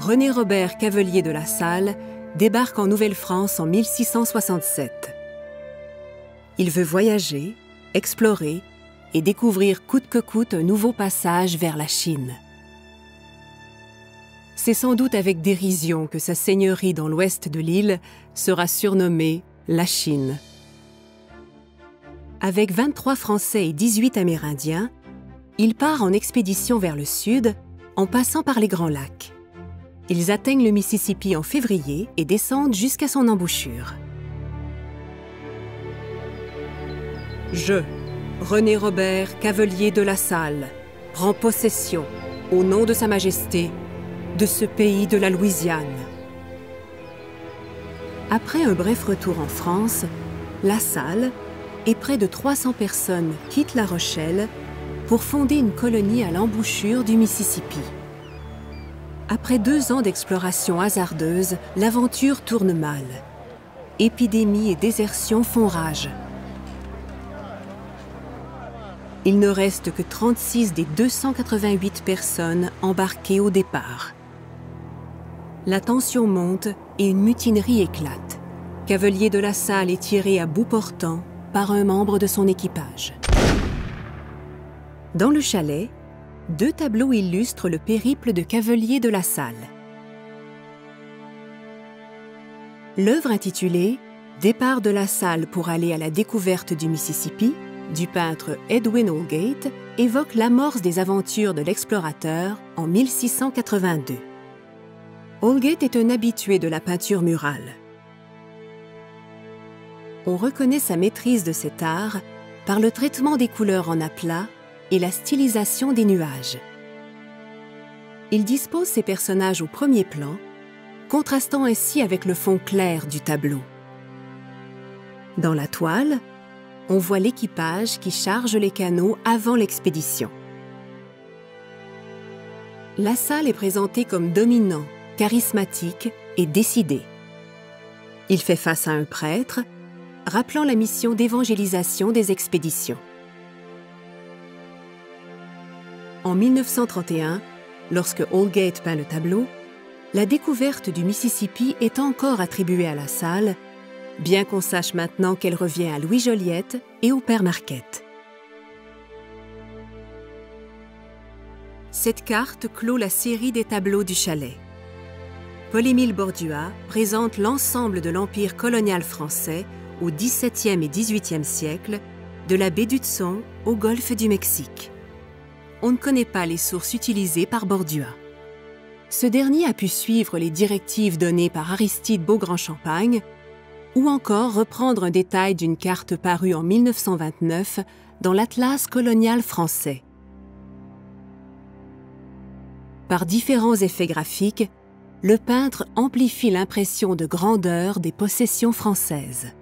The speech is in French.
René Robert Cavelier de La Salle débarque en Nouvelle-France en 1667. Il veut voyager, explorer et découvrir coûte que coûte un nouveau passage vers la Chine. C'est sans doute avec dérision que sa seigneurie dans l'ouest de l'île sera surnommée la Chine. Avec 23 Français et 18 Amérindiens, il part en expédition vers le sud en passant par les Grands Lacs. Ils atteignent le Mississippi en février et descendent jusqu'à son embouchure. Je, René Robert Cavelier de La Salle, prends possession, au nom de Sa Majesté, de ce pays de la Louisiane. Après un bref retour en France, La Salle et près de 300 personnes quittent La Rochelle pour fonder une colonie à l'embouchure du Mississippi. Après 2 ans d'exploration hasardeuse, l'aventure tourne mal. Épidémie et désertion font rage. Il ne reste que 36 des 288 personnes embarquées au départ. La tension monte et une mutinerie éclate. Cavelier de La Salle est tiré à bout portant par un membre de son équipage. Dans le chalet, 2 tableaux illustrent le périple de Cavelier de La Salle. L'œuvre intitulée « Départ de La Salle pour aller à la découverte du Mississippi » du peintre Edwin Holgate évoque l'amorce des aventures de l'explorateur en 1682. Holgate est un habitué de la peinture murale. On reconnaît sa maîtrise de cet art par le traitement des couleurs en aplat et la stylisation des nuages. Il dispose ses personnages au premier plan, contrastant ainsi avec le fond clair du tableau. Dans la toile, on voit l'équipage qui charge les canaux avant l'expédition. La Salle est présenté comme dominant, charismatique et décidé. Il fait face à un prêtre, rappelant la mission d'évangélisation des expéditions. En 1931, lorsque Holgate peint le tableau, la découverte du Mississippi est encore attribuée à La Salle, bien qu'on sache maintenant qu'elle revient à Louis Joliette et au père Marquette. Cette carte clôt la série des tableaux du chalet. Paul-Émile Bordua présente l'ensemble de l'empire colonial français au XVIIe et XVIIIe siècle, de la baie d'Hudson au golfe du Mexique. On ne connaît pas les sources utilisées par Bordua. Ce dernier a pu suivre les directives données par Aristide Beaugrand-Champagne ou encore reprendre un détail d'une carte parue en 1929 dans l'Atlas colonial français. Par différents effets graphiques, le peintre amplifie l'impression de grandeur des possessions françaises.